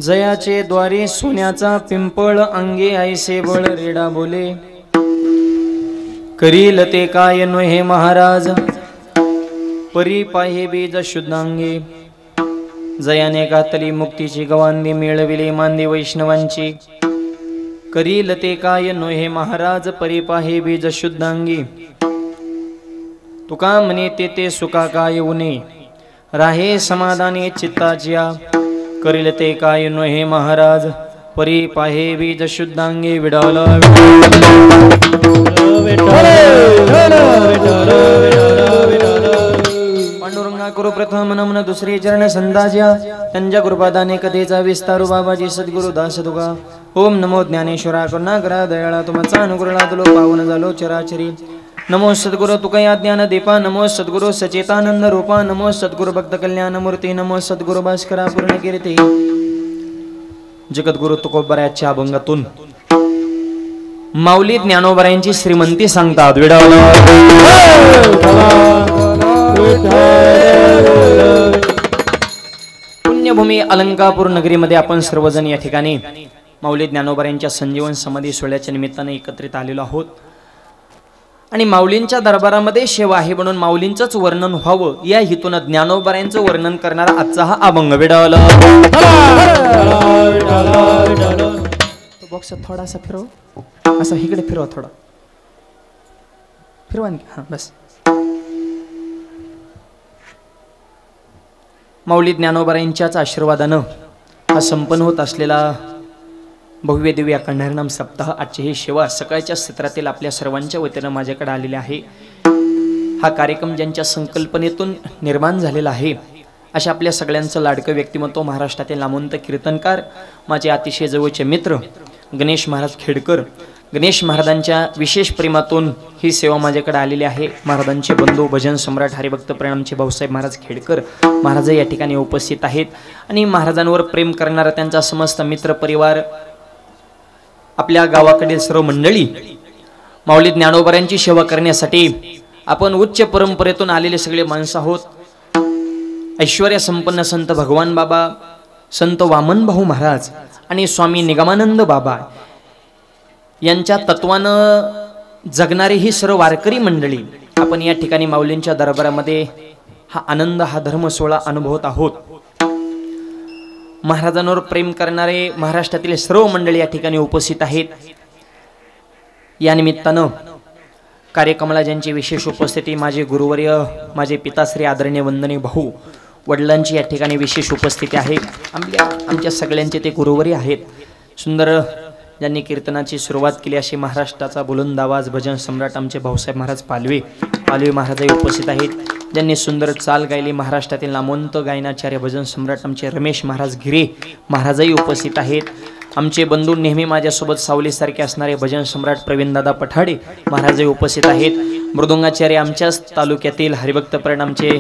जयाचे द्वारे सोन्याचा पिंपळ अंगे ऐसे बळ रेडा बोले करील ते काय नोहे महाराज परी पाहे बीज शुद्धांगे जयाने घातली मुक्तीची गवांदी मिळविली मांदी वैष्णवांची करील ते काय नोहे महाराज परी पाहे बीज शुद्धांगी तुका म्हणे ते सुका काय उने राहे समाधाने चित्ताच्या करील ते काय नोहे महाराज परी पाहे बीज शुद्धांगी विडाला पांडुरंगा करू प्रथम नमन दुसरे चरण संदाज्या त्यांच्या कृपादाने कथेचा विस्तारू बाबाजी सद्गुरु दास तुका ओम नमो ज्ञानेश्वरा करुणाकरा दयाळा तुमचा अनुग्रहा तुलो पावन झालो चराचरी नमो सद्गुरु तुकया ज्ञान दीपा नमो सद्गुरु सचेतानंद रूपा नमो सद्गुरु भक्त कल्याण मूर्ती नमो सद्गुरु भास्करा पूर्ण कीर्ती जगद्गुरु तुकोबराच्या अभंगातून माऊली ज्ञानोबरायांची श्रीमंती सांगतात पुण्यभूमी अलंकापूर नगरीमध्ये आपण सर्वजण या ठिकाणी माऊली ज्ञानोबरायांच्या संजीवन समाधी सोहळ्याच्या निमित्ताने एकत्रित आलेलो आहोत आणि माऊलींच्या दरबारामध्ये सेवा आहे म्हणून माऊलींचंच वर्णन व्हावं या हेतून ज्ञानोबरायांचं वर्णन करणारा आजचा हा अभंग विडावला तो बॉक्स थोडासा फिरव असं इकडे फिरवा थोडा फिरवा हा बस माऊली ज्ञानोबरायांच्याच आशीर्वादानं हा संपन्न होत असलेला भव्य दिव्य अखंड हरिनाम सप्ताह आजची ही सेवा सकाळच्या सत्रातील आपल्या सर्वांच्या वतीनं माझ्याकडे आलेले आहे हा कार्यक्रम ज्यांच्या संकल्पनेतून निर्माण झालेला आहे अशा आपल्या सगळ्यांचं लाडकं व्यक्तिमत्व महाराष्ट्रातील नामवंत कीर्तनकार माझे अतिशय जवळचे मित्र गणेश महाराज खेडकर गणेश महाराजांच्या विशेष प्रेमातून ही सेवा माझ्याकडे आलेली आहे महाराजांचे बंधू भजन सम्राट हरिभक्त प्रणमचे भाऊसाहेब महाराज खेडकर महाराज या ठिकाणी उपस्थित आहेत आणि महाराजांवर प्रेम करणारा त्यांचा समस्त मित्र परिवार आपल्या गावाकडील सर्व मंडळी माऊली ज्ञानोबरायांची सेवा करण्यासाठी आपण उच्च परंपरेतून आलेले सगळे माणसं आहोत ऐश्वर्य संपन्न संत भगवान बाबा संत वामन भाऊ महाराज आणि स्वामी निगमानंद बाबा यांच्या तत्वानं जगणारी ही सर्व वारकरी मंडळी आपण या ठिकाणी माऊलींच्या दरबारामध्ये हा आनंद हा धर्म सोहळा अनुभवत आहोत महाराजांवर प्रेम करणारे महाराष्ट्रातील सर्व मंडळी या ठिकाणी उपस्थित आहेत या निमित्तानं कार्यक्रमाला ज्यांची विशेष उपस्थिती माझे गुरुवर्य माझे पिताश्री आदरणीय वंदनीय भाऊ वडिलांची या ठिकाणी विशेष उपस्थिती आहे आमच्या सगळ्यांचे ते गुरुवर्य आहेत सुंदर ज्यांनी कीर्तनाची सुरुवात केली अशी महाराष्ट्राचा बुलंद आवाज भजन सम्राट आमचे भाऊसाहेब महाराज पालवे महाराजही उपस्थित आहेत ज्यांनी सुंदर चाल गायली महाराष्ट्रातील नामवंत गायनाचार्य भजन सम्राट आमचे रमेश महाराज गिरे महाराजही उपस्थित आहेत आमचे बंधू नेहमी माझ्यासोबत सावलीसारखे असणारे भजन सम्राट प्रवीणदादा पठाडे महाराजही उपस्थित आहेत मृदुंगाचार्य आमच्याच तालुक्यातील हरिभक्त प्रण आमचे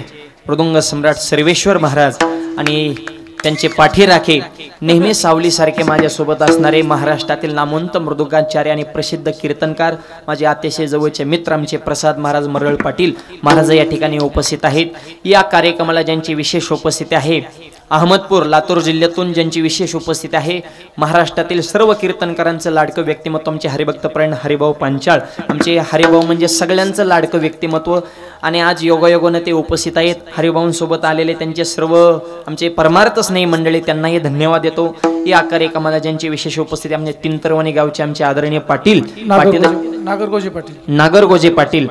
मृदुंग सम्राट सर्वेश्वर महाराज आणि त्यांचे पाठीराखे नेहमी सावलीसारखे माझ्यासोबत असणारे महाराष्ट्रातील नामवंत मृदुंगाचार्य आणि प्रसिद्ध कीर्तनकार माझे अतिशय जवळचे मित्र आमचे प्रसाद महाराज मरळ पाटील महाराज या ठिकाणी उपस्थित आहेत या कार्यक्रमाला ज्यांची विशेष उपस्थिती आहे अहमदपूर लातूर जिल्ह्यातून ज्यांची विशेष उपस्थिती आहे महाराष्ट्रातील सर्व कीर्तनकारांचं लाडकं व्यक्तिमत्व आमचे हरिभक्त प्रण हरिभाऊ पांचाळ आमचे हरिभाऊ म्हणजे सगळ्यांचं लाडकं व्यक्तिमत्व आणि आज योगायोगानं ते उपस्थित आहेत हरिभाऊंसोबत आलेले त्यांचे सर्व आमचे परमार्थ स्नेही मंडळी त्यांनाही धन्यवाद देतो या कार्यक्रमाला ज्यांची विशेष उपस्थिती आमचे तिंतरवणी गावचे आमचे आदरणीय पाटील नागरगोजे पाटील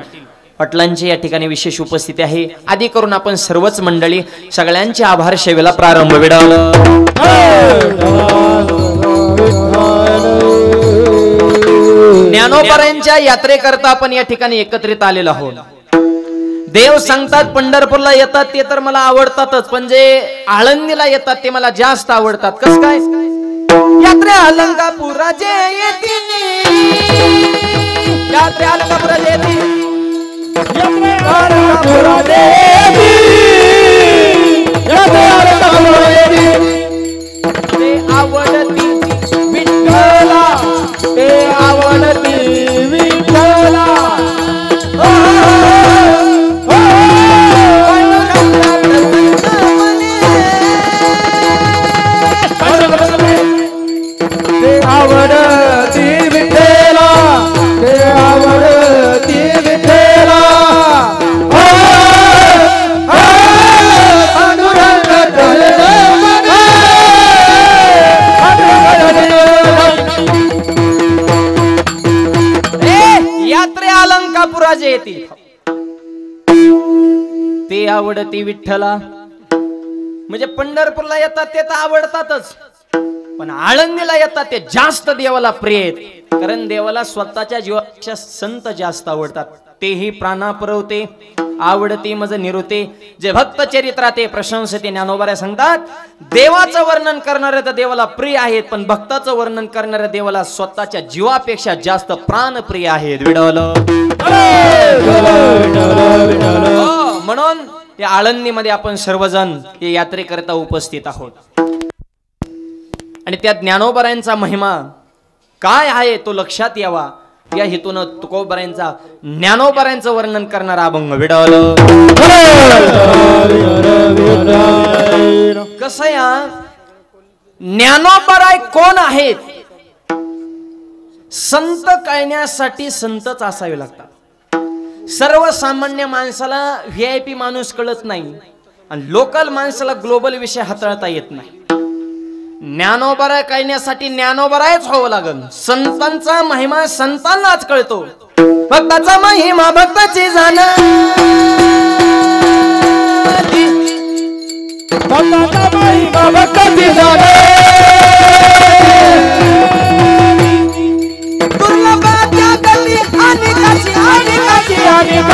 पाटलांची या ठिकाणी विशेष उपस्थिती आहे आधी करून आपण सर्वच मंडळी सगळ्यांचे आभार सेवेला प्रारंभ विडावला ज्ञानोबरायांच्या यात्रेकरता आपण या ठिकाणी एकत्रित आलेलो आहोत देव सांगतात पंढरपूरला येतात ते तर मला आवडतातच पण जे आळंदीला येतात ते मला जास्त आवडतात कसं काय यात्रे अलंकापुराचे येतील यात्रे अलंकापुराचे येतील ते आवडती विठ्ठला ते आवडती विठ्ठला येते ते आवडती विठ्ठला. म्हणजे पंढरपूरला येतात ते तर आवडतातच, पण आळंदीला येतात ते जास्त देवाला प्रिय आहेत. कारण देवाला स्वतःच्या जीवापेक्षा संत जास्त आवडतात. तेही प्राणा पुरवते आवडती मज निरुते, जे भक्त चरित्रात ते प्रशंसते. ज्ञानोबा सांगतात देवाचं वर्णन करणारे तर देवाला प्रिय आहेत, पण भक्ताचं वर्णन करणारे देवाला स्वतःच्या जीवापेक्षा जास्त प्राण प्रिय आहेत. म्हणून या आळंदीमध्ये आपण सर्वजण या यात्रेकरता उपस्थित आहोत. आणि त्या ज्ञानोबरायांचा महिमा काय आहे तो लक्षात यावा या हेतून तुकोबरायांचा ज्ञानोबरायांचं वर्णन करणारा अभंग विडवल. कसं या ज्ञानोबराय कोण आहेत? संत कळण्यासाठी संतच असावे लागतात. सर्वसामान्य माणसाला VIP माणूस कळत नाही आणि लोकल माणसाला ग्लोबल विषय हाताळता येत नाही. ज्ञानोबराय कळण्यासाठी ज्ञानोबरायच व्हावं लागल. संतांचा महिमा संतांनाच कळतो. भक्ताचा महिमा भक्ताची जाणं, भक्ताचा महिमा भक्ताची जाणं, दुर्लभाच्या गती अनेकाची अनेकाची अनेक,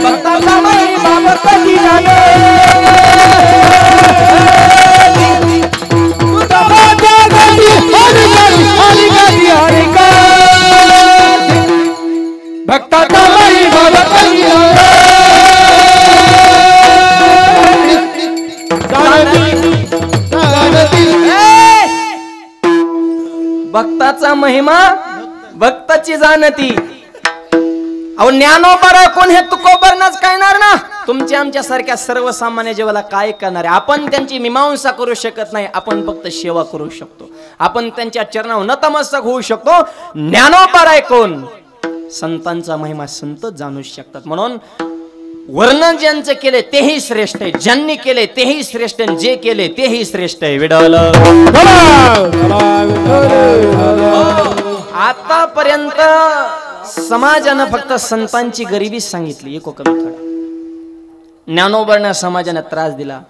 भक्ताचा महिमा भक्ताची जाणं, भक्ताचा महिमा भक्ताची भक्ताचा महिमा भक्ताची जाणती. अहो ज्ञानोबा कोण हे तुकोबरनाच कळणार ना. तुमच्या आमच्या सारख्या सर्वसामान्य जीवाला काय करणार आहे? आपण त्यांची मीमांसा करू शकत नाही, आपण फक्त सेवा करू शकतो. आपण त्यांच्या चरणावर नतमस्तक होऊ शकतो. ज्ञानोबा कोण? संतांचा महिमा संत जाणू शकतात. म्हणून वर्णन ज्यांचं केले तेही श्रेष्ठ आहे, ज्यांनी केले तेही श्रेष्ठ आहे, जे केले तेही श्रेष्ठ आहे. विडवल आतापर्यंत समाजानं फक्त संतांची गरिबी सांगितली. एक कमी थोडा ज्ञानोबांना समाजाने त्रास दिला,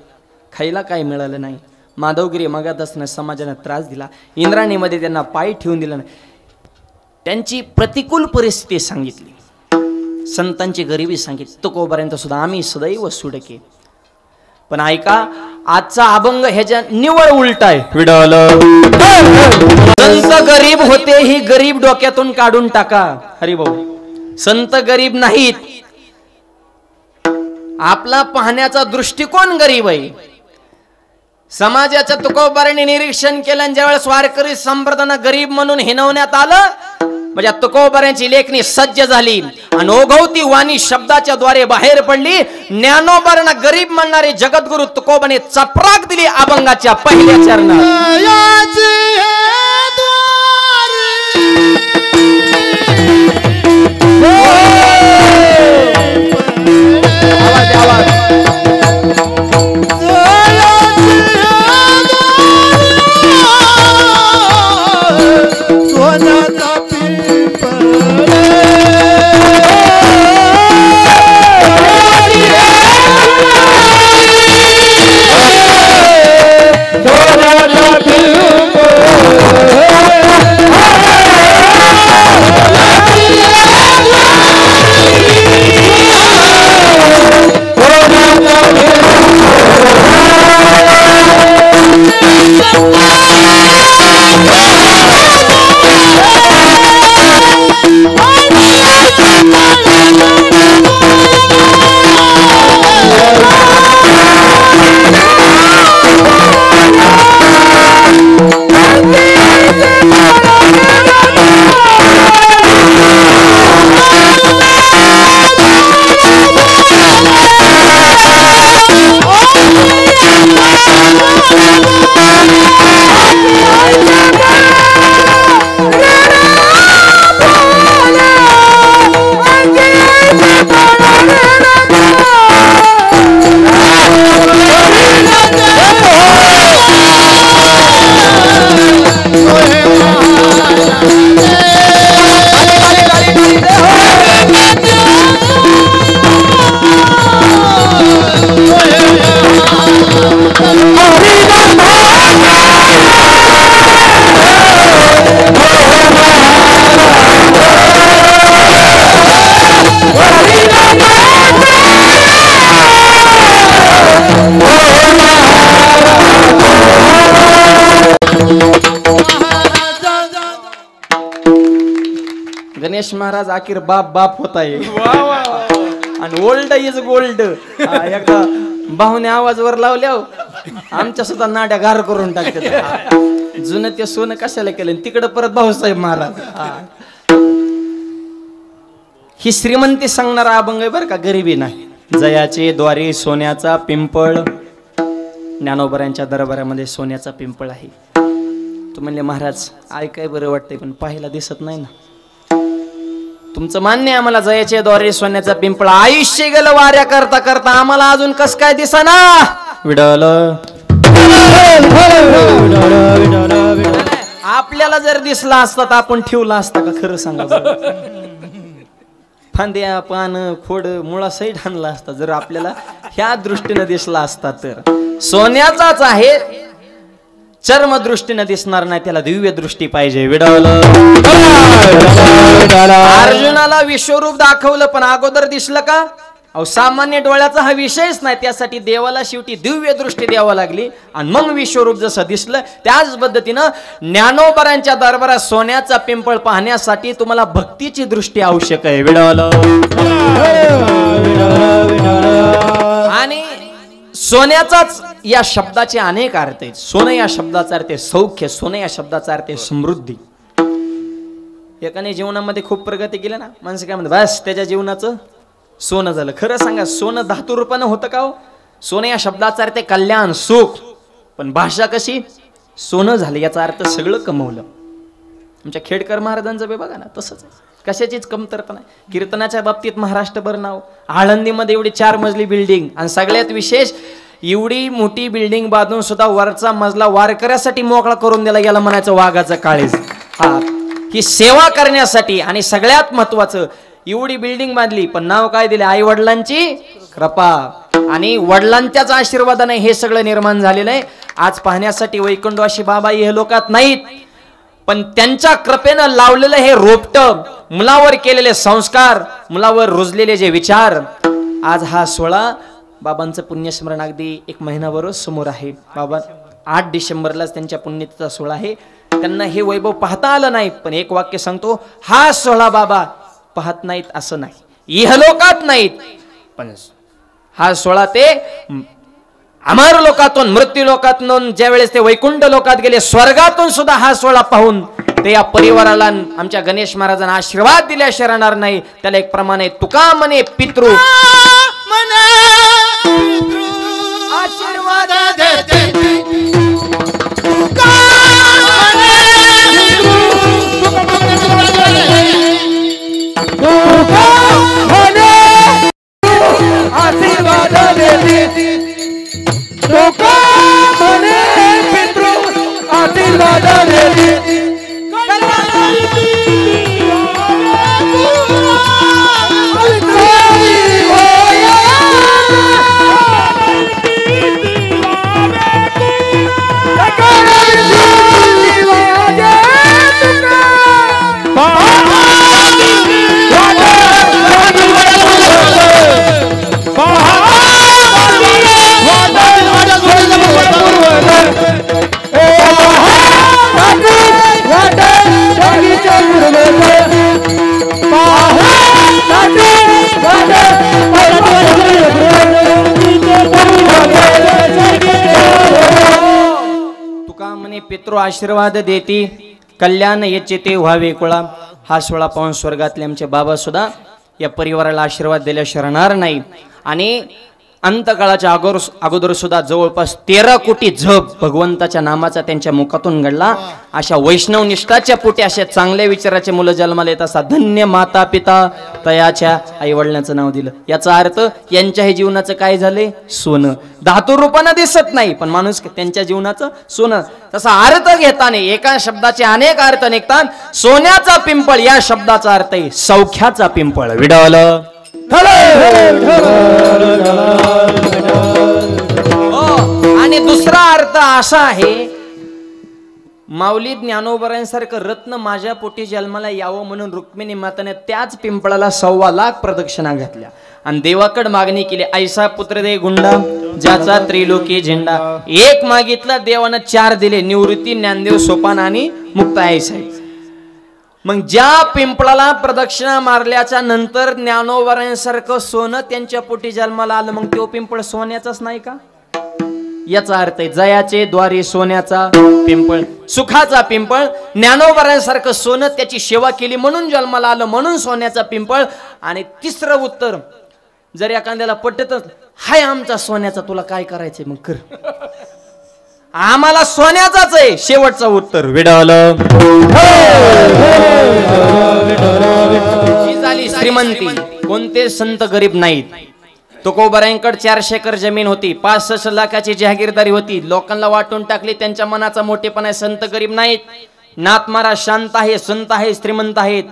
खायला काही मिळालं नाही. माधवगिरी मगादसनं समाजाने त्रास दिला, इंद्राणीमध्ये त्यांना पाय ठेवून दिला नाही. त्यांची प्रतिकूल परिस्थिती सांगितली, संतांची गरिबी सांगितली. तुकोबापर्यंत सुद्धा आम्ही सदैव सुडके. पण ऐका, आजचा अभंग ह्याच्या निवळ उलटा आहे. विडवल संत गरीब होते ही गरीब डोक्यातून काढून टाका. हरिभाऊ, संत गरीब नाहीत, आपला पाहण्याचा दृष्टिकोन गरीब आहे. समाजाचं तुकोबारांनी निरीक्षण केलं आणि ज्यावेळेस वारकरी संप्रदायानं गरीब म्हणून हिनवण्यात आलं, म्हणजे तुकोबारांची लेखणी सज्ज झाली आणि ओघवती वाणी शब्दाच्या द्वारे बाहेर पडली. ज्ञानोबांना गरीब म्हणणारे जगद्गुरु तुकोबाने चपराक दिली अभंगाच्या पहिल्या चरणात. गणेश महाराज अखेर बाप बाप होत आहे. आणि ओल्ड इज गोल्ड. एकदा बाहुने आवाजवर लावल्या आमच्या सुद्धा नाड्या गार करून टाकतात. जुनं ते सोनं कशाला केलं तिकडं परत भाऊसाहेब महाराज. ही श्रीमंती सांगणारा अभंग आहे बरं का, गरिबी नाही. जयाचे द्वारे सोन्याचा पिंपळ, ज्ञानोबरांच्या दरबारामध्ये सोन्याचा पिंपळ आहे. तू म्हणले महाराज ऐकाय बरं वाटतंय पण पाहायला दिसत नाही ना. तुमचं मान्य आहे आम्हाला जयाचे द्वारे सोन्याचा पिंपळ, आयुष्य गेलं वाऱ्या करता करता, आम्हाला अजून कस काय दिसना. विडल आपल्याला जर दिसला असता तर आपण ठेवला असता का, खरं सांगा. फांद्या पान खोड मुळा सहित आणला असता जर आपल्याला ह्या दृष्टीने दिसला असता तर. सोन्याचाच आहे, चर्म दृष्टीने दिसणार नाही, त्याला दिव्य दृष्टी पाहिजे. विडवलं अर्जुनाला विश्वरूप दाखवलं पण अगोदर दिसलं का. अहो सामान्य डोळ्याचा हा विषयच नाही, त्यासाठी देवाला शेवटी दिव्य दृष्टी द्यावा लागली आणि मग विश्वरूप जसं दिसलं. त्याच पद्धतीनं ज्ञानोबरांच्या दरबारात सोन्याचा पिंपळ पाहण्यासाठी तुम्हाला भक्तीची दृष्टी आवश्यक आहे. विडवलं आणि सोन्याचाच या शब्दाचे अनेक अर्थ आहेत. सोनं या शब्दाचा अर्थ आहे सौख्य, सोनं या शब्दाचा अर्थ आहे समृद्धी. एकाने जीवनामध्ये खूप प्रगती केली ना, माणसं काय म्हणतात बस त्याच्या जीवनाचं सोनं झालं. खरं सांगा सोनं धातू रूपानं होतं का हो. सोनं या शब्दाचा अर्थ आहे कल्याण सुख, पण भाषा कशी सोनं झालं याचा अर्थ सगळं कमवलं. आमच्या खेडकर महाराजांचं बे बघा ना तसंच आहे, कशाचीच कमतरता नाही. कीर्तनाच्या बाबतीत महाराष्ट्रभर नाव. आळंदीमध्ये एवढी 4 मजली बिल्डिंग आणि सगळ्यात विशेष एवढी मोठी बिल्डिंग बांधून सुद्धा वरचा मजला वारकऱ्यासाठी मोकळा करून दिला गेला म्हणायचं वाघाचं काळीज. हा ही सेवा करण्यासाठी. आणि सगळ्यात महत्वाचं एवढी बिल्डिंग बांधली पण नाव काय दिले, आई वडिलांची कृपा आणि वडिलांच्याच आशीर्वादाने हे सगळं निर्माण झालेलं आहे. आज पाहण्यासाठी वैकुंठवासी बाबा हे लोकात नाहीत पण त्यांच्या कृपेनं लावलेलं हे रोपटं, मुलावर केलेले संस्कार, मुलावर रुजलेले जे विचार, आज हा 16 बाबांचं पुण्यस्मरण अगदी 1 महिनाभर समोर आहे. बाबा 8 डिसेंबरलाच त्यांच्या पुण्यतिथीचा 16 आहे. त्यांना हे वैभव पाहता आलं नाही पण एक वाक्य सांगतो, हा 16 बाबा पाहत नाहीत असं नाही, इहलोकात नाहीत पण हा 16 ते अमर लोकातून मृत्यू लोकातून ज्या वेळेस ते वैकुंठ लोकात गेले, स्वर्गातून सुद्धा हा 16 पाहून ते या परिवाराला आमच्या गणेश महाराजांना आशीर्वाद दिल्याशिवाय राहणार नाही. त्याला एक प्रमाणे तुका म्हणे पितृ आशीर्वाद देते. पितृ आशीर्वाद देती कल्याण याचे ते व्हावे कुळा. हा 16 पाऊन स्वर्गातले आमचे बाबा सुद्धा या परिवाराला आशीर्वाद दिल्याशिवाय राहणार नाही. आणि अंतकाळाच्या अगोदर सुद्धा जवळपास 13 कोटी जप भगवंताच्या नामाचा त्यांच्या मुखातून घडला. अशा वैष्णव निष्ठाच्या पोटी अशा चांगल्या विचाराचे मुलं जन्माला येत असतात. धन्य माता पिता तयाच्या आई वडिलांचं नाव दिलं. याचा अर्थ यांच्या हे जीवनाचं काय झाले, सोनं. धातू रूपानं दिसत नाही पण माणूस त्यांच्या जीवनाचं सोनं. तसा अर्थ घेताना एका शब्दाचे अनेक अर्थ निघतात. सोन्याचा पिंपळ या शब्दाचा अर्थ आहे सौख्याचा पिंपळ. विडवलं आणि दुसरा अर्थ असा आहे, माऊली ज्ञानोबरांसारखं रत्न माझ्या पोटी जन्माला यावं म्हणून रुक्मिणी माताने त्याच पिंपळाला 1.25 लाख प्रदक्षिणा घातल्या आणि देवाकडे मागणी केली, ऐसा पुत्र दे गुंडा ज्याचा त्रिलोकी झेंडा. एक मागितला देवानं 4 दिले, निवृत्ती ज्ञानदेव सोपान आणि मुक्ता ऐसा. मग ज्या पिंपळाला प्रदक्षिणा मारल्याच्या नंतर ज्ञानोबारांसारखं सोनं त्यांच्या पोटी जन्माला आलं, मग तो पिंपळ सोन्याचाच नाही का? याचा अर्थ आहे जयाचे द्वारे सोन्याचा पिंपळ, सुखाचा पिंपळ. ज्ञानोबारांसारखं सोनं त्याची सेवा केली म्हणून जन्माला आलं, म्हणून सोन्याचा पिंपळ. आणि तिसरं उत्तर, जर एखाद्याला पटतच हाय आमचा सोन्याचा, तुला काय करायचंय मग कर, आम्हाला सोन्याचाच आहे. शेवटचं उत्तर विडवलं. ही झाली श्रीमंती. कोणते संत गरीब नाहीत. तुकोबारांकडे 400 एकर जमीन होती, 5-6 लाखाची जहागीरदारी होती, लोकांना वाटून टाकली. त्यांच्या मनाचा मोठेपणा आहे. संत गरीब नाहीत. नाथ महाराज शांत आहे, संत आहे, श्रीमंत आहेत.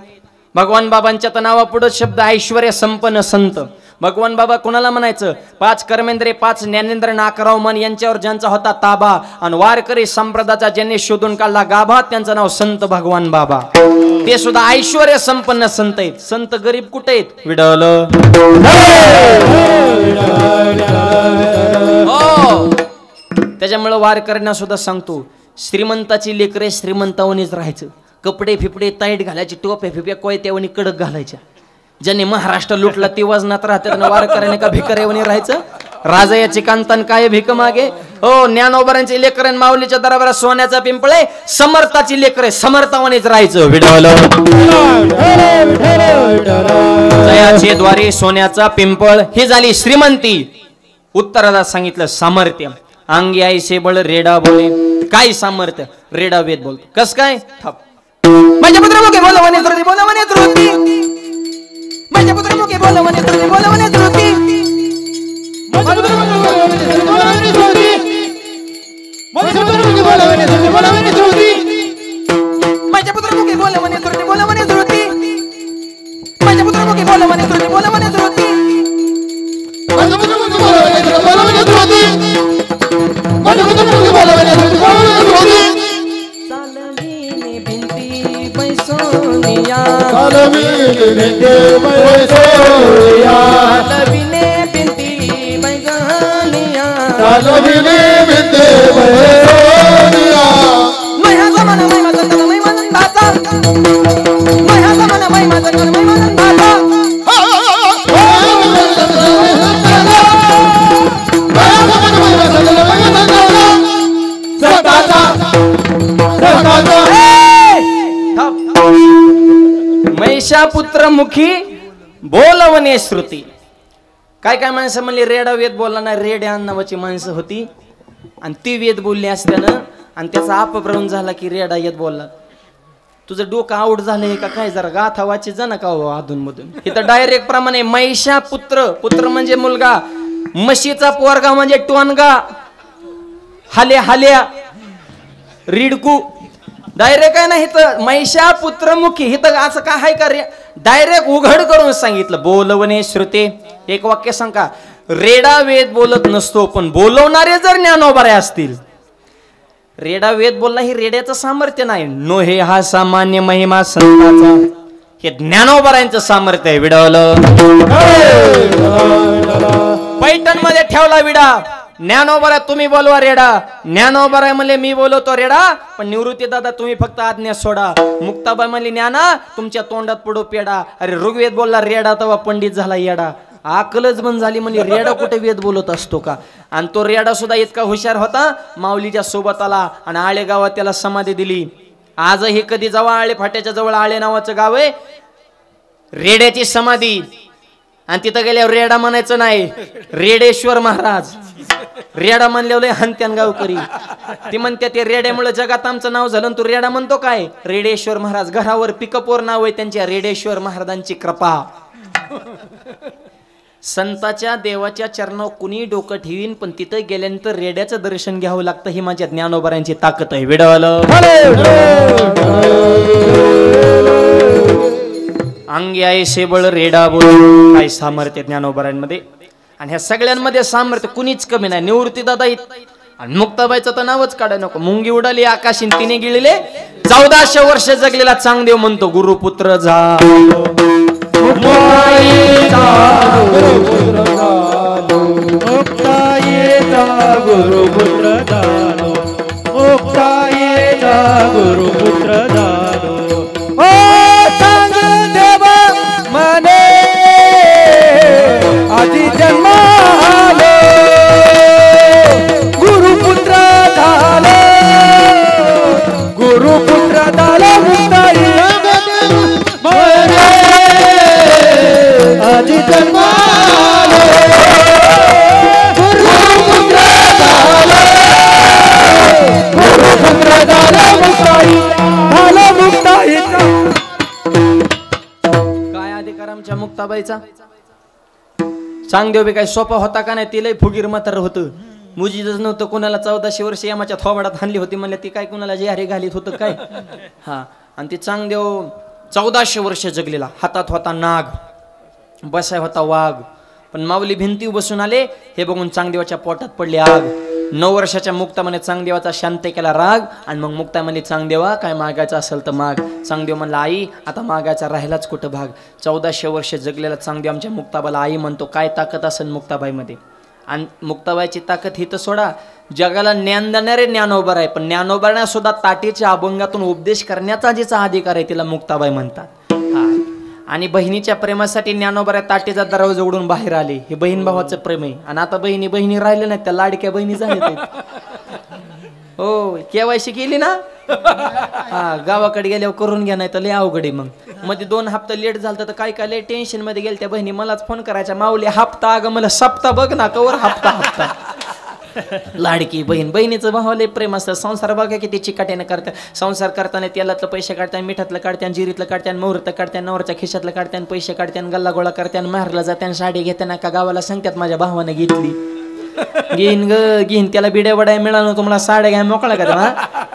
भगवान बाबांच्या नावापुढे शब्द ऐश्वर्य संपन्न संत. भगवान बाबा कोणाला म्हणायचं? 5 कर्मेंद्रे 5 ज्ञानेंद्र नाकराव मन यांच्यावर ज्यांचा होता ताबा आणि वारकरी संप्रदायाचा ज्यांनी शोधून काढला गाभा, त्यांचं नाव संत भगवान बाबा. ते सुद्धा ऐश्वर्य संपन्न संत आहेत. संत गरीब कुठे आहेत? विडवलं. हो, त्याच्यामुळे वारकऱ्यांना सुद्धा सांगतो, श्रीमंताची लेकरे श्रीमंतावणीच राहायचं. कपडे फिपडे ताईट घालायचे, टोप्या फिप्या कोयत्यावणी कडक घालायच्या. ज्यांनी महाराष्ट्र लुटला ते वजनात राहतात, वारकऱ्याने का भिकाऱ्यावणी राहायचं? राजा याची कांतन काय भिक मागे. हो, ज्ञानोबारांची लेकरं माऊलीच्या दरबारात सोन्याचा पिंपळ आहे. समर्थाची लेकरे समर्थावणीच राहायचं. विडवलं. जयाचे द्वारे सोन्याचा पिंपळ, ही झाली श्रीमंती. उत्तराला सांगितलं सामर्थ्य. अंगी आईसे बळ रेडा बोले. काय सामर्थ्य? रेडा वेद बोलतो. कस काय? थप. माझ्या पुत्रामुखे बोलवणे श्रुती, बोलवणे श्रुती. माझ्या पुत्रामुखे बोलवणे श्रुती, बोलवणे श्रुती. माझ्या पुत्रामुखे बोलवणे श्रुती, बोलवणे श्रुती. माझ्या पुत्रामुखे बोलवणे श्रुती, बोलवणे श्रुती. माझ्या पुत्रामुखे बोलवणे श्रुती, बोलवणे श्रुती. माझ्या पुत्रामुखे बोलवणे श्रुती, बोलवणे श्रुती. माझ्या पुत्रामुखे बोलवणे श्रुती, बोलवणे श्रुती. माझ्या पुत्रामुखे बोलवणे श्रुती, बोलवणे श्रुती. चालवीने भिंती बैसोनिया, चालवीने भिंती बैसोनिया, चालवीने भिंती बैसोनिया, चालवीने भिंती बैसोनिया. महिमा जमाना महिमा संताचा महिमा नंदाचा, महिमा जमाना महिमा संताचा महिमा नंदाचा. महिषापुत्र मुखी बोलवणे श्रुती. काय काय माणसं म्हणली रेडा वेद बोलला नाही. रेड्या नावाची माणसं होती आणि ती वेद बोलली असत्यानं आणि त्याचा अपभ्रंश झाला की रेडा येत बोलला. तुझं डोकं आऊट झालंय का काय? जरा गाथा वाचे जा ना का अधून मधून. इथं डायरेक्ट प्रमाणे महिषापुत्र, पुत्र म्हणजे मुलगा, म्हशीचा पोरगा म्हणजे टोनगा, हाल्या हाल्या रिडकू. डायरेक्ट आहे ना इथं महिषापुत्र मुखी. इथं असं काय आहे का? डायरेक्ट उघड करून सांगितलं बोलवणे श्रुते. एक वाक्य सांगा. रेडा वेद बोलत नसतो, पण बोलवणारे जर ज्ञानोबारे असतील. रेडा वेद बोलला ही रेड्याचं सामर्थ्य नाही. नो, हे हा सामान्य महिमा संताचा, हे ज्ञानोबारांचं सामर्थ्य आहे. विडवलं. पैठण मध्ये ठेवला विडा. ज्ञानोबरा तुम्ही बोलवा रेडा. ज्ञानोबरा म्हणले मी बोलवतो रेडा, पण निवृत्ती दादा तुम्ही फक्त आज्ञा सोडा. मुक्ताबाई म्हणली ज्ञाना तुमच्या तोंडात पडो पेडा. अरे ऋग्वेद बोलला रेडा, तेव्हा पंडित झाला येडा. आकलच बंद झाली. म्हणजे रेडा कुठे वेद बोलत असतो का? आणि तो रेडा सुद्धा इतका हुशार होता, माऊलीच्या सोबत आला आणि आळे गावात त्याला समाधी दिली. आजही कधी जवळ आळे फाट्याच्या जवळ आळे नावाचं गाव आहे, रेड्याची समाधी. आणि तिथं गेल्यावर रेडा म्हणायचं नाही, रेडेश्वर महाराज. रेडा म्हणल्यावर हंत्यान गावकरी ती म्हणते ते रेड्यामुळे जगात आमचं नाव झालं. तू रेडा म्हणतो काय? रेडेश्वर महाराज. घरावर पिकअपवर नाव आहे त्यांच्या. रेडेश्वर महाराजांची कृपा. संताच्या देवाच्या चरणावर कुणी डोकं ठेवीन, पण तिथं गेल्यानंतर रेड्याचं दर्शन घ्यावं लागतं. ही माझ्या ज्ञानोबारांची ताकद आहे. विडवलं. अंगी आहे शेबळ रेडा बोल. काय सामर्थ्य ज्ञानोबारांमध्ये. आणि ह्या सगळ्यांमध्ये सामर्थ्य कुणीच कमी नाही. निवृत्ती दादा आणि मुक्ताबाईचं तर नावच काढा नको. मुंगी उडाली आकाशीन तिने गिळले. 1400 वर्ष जगलेला चांगदेव म्हणतो गुरुपुत्र झालो. मुक्तायेचा गुरुपुत्र झालो. मुक्तायेचा गुरुपुत्र झालो. मुक्तायेचा गुरुपुत्र झालो. मुक्ताबाईचा? चांगदेव बी काय सोपा होता का नाही? तिलाही फुगीर म्हातार होतं, मुजीजच नव्हतं कोणाला. 1400 वर्ष यमाच्या थोबाडात हाणली होती म्हणले, ती काय कोणाला जिहारी घालीत होतं काय? हा, आणि ती चांगदेव 1400 वर्ष जगलेला. हातात होता नाग, बसाय होता वाघ. पण माऊली भिंतीवर बसून आले, हे बघून चांगदेवाच्या पोटात पडली आग. 9 वर्षाच्या मुक्ता म्हणे चांगदेवाचा शांत केला राग. आणि मग मुक्ता म्हणली, चांगदेवा काय मागायचं असेल तर माग. चांगदेव म्हणला, आई आता मागायचा राहिलाच कुठं भाग. 1400 वर्ष जगलेला चांगदेव आमच्या मुक्ताबाला आई म्हणतो. काय ताकद असेल मुक्ताबाईमध्ये. आणि मुक्ताबाईची ताकद ही तर सोडा, जगाला ज्ञान देणारे ज्ञानोबर आहे. पण ज्ञानोबांना सुद्धा ताटीच्या अभंगातून उपदेश करण्याचा जिचा अधिकार आहे तिला मुक्ताबाई म्हणतात. आणि बहिणीच्या प्रेमासाठी ज्ञानोबा ताटीचा दरवाजा उघडून बाहेर आले. हे बहीण भावाचं प्रेम आहे. आणि आता बहिणी बहिणी राहिले नाहीत, त्या लाडक्या बहिणी झाल्या. हो, केवायसी केली ना, हा, गावाकडे गेल्यावर करून घ्या, नाही तर लय अवघड आहे. मग मध्ये 2 हप्ता लेट झालं तर काय काय लय टेन्शन मध्ये गेल त्या बहिणी. मलाच फोन करायच्या, माऊली हप्ता, अगं मला सप्ता बघ ना, कवर हप्ता हप्ता. लाडकी बहीण, बहिणीचं भावाला प्रेम असतं. संसार बघा किती चिकाट्याने करतात. संसार करताना तेलातलं पैसे काढतात, मिठातलं काढतात, जिरीतलं काढतात, मुहूर्त काढतात, नवरच्या खिशातलं काढतात, पैसे काढतात, गल्ला गोळा करतात, माहेरला जातात, साडी घेताना का गावाला सांगतात माझ्या भावानं घेतली. घेईन ग घेईन, त्याला बिड्या वड्या मिळालं, तुम्हाला साड्या घ्या मोकळा का.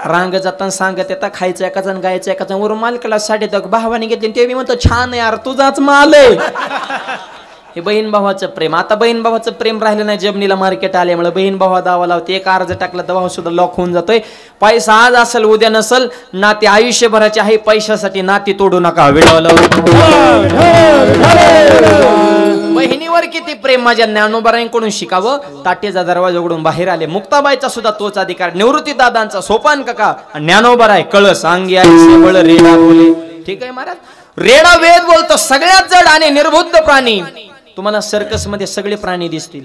रांग जाताना सांगत येतात, खायचं एकाच गायचं एकाच. वरून मालकाला साडी तर भावाने घेतली, ते मी म्हणतो छान यार, तुझाच माल आहे. हे बहीण भावाचं प्रेम. आता बहीण भावाचं प्रेम राहिलं नाही, जमिनीला मार्केट आल्यामुळे बहीण भावा दावा लावते. एक अर्ज टाकला तर भाव सुद्धा लॉक होऊन जातोय. पैसा आज असेल उद्या नसल, नाते आयुष्यभराचे आहे. पैशासाठी नाती तोडू नका. बहिणीवर किती प्रेम माझ्या ज्ञानोबारांकडून शिकावं. ताटेचा दरवाजा उघडून बाहेर आले. मुक्ताबाईचा सुद्धा तोच अधिकार. निवृत्ती दादांचा, सोपान काका, ज्ञानोबाराय कळस अंगी आहे बळ रेडा बोले. ठीक आहे महाराज, रेडा वेद बोलतो. सगळ्यात जड आणि निर्बुद्ध प्राणी. तुम्हाला सर्कस मध्ये सगळे प्राणी दिसतील,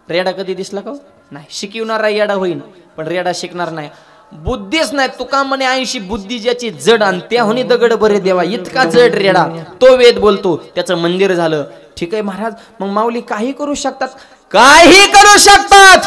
रेडा कधी दिसला का? नाही. शिकवणारा रेडा होईल पण रेडा शिकणार नाही. बुद्धीच नाही. तुका म्हणे 80 बुद्धी ज्याची जड, आणि त्याहुनी दगड बरे देवा, इतका जड रेडा. तो वेद बोलतो, त्याचं मंदिर झालं. ठीक आहे महाराज, मग माऊली काही करू शकतात, काही करू शकतात.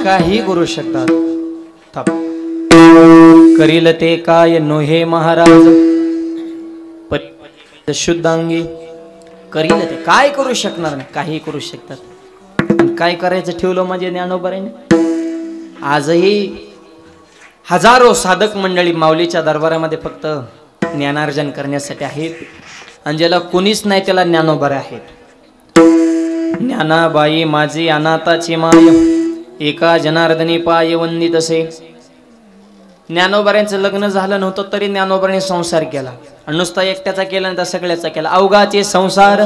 काही करू शकतात. करील ते काय नोहे महाराज शुद्धांगी. करील ते काय करू शकणार नाही, काही करू शकतात. काय करायचं ठेवलं माझे ज्ञानोबाराने. आजही हजारो साधक मंडळी माऊलीच्या दरबारामध्ये फक्त ज्ञानार्जन करण्यासाठी आहेत. आणि ज्याला कोणीच नाही त्याला ज्ञानोबारे आहेत. ज्ञानाबाई माझी अनाथाची माय, एका जनार्दनी पाय वंदित असे. ज्ञानोबाऱ्यांचं लग्न झालं नव्हतं तरी ज्ञानोबाने संसार केला. आणि नुसता एकट्याचा केला नाही तर सगळ्याचा केला. अवघाचे संसार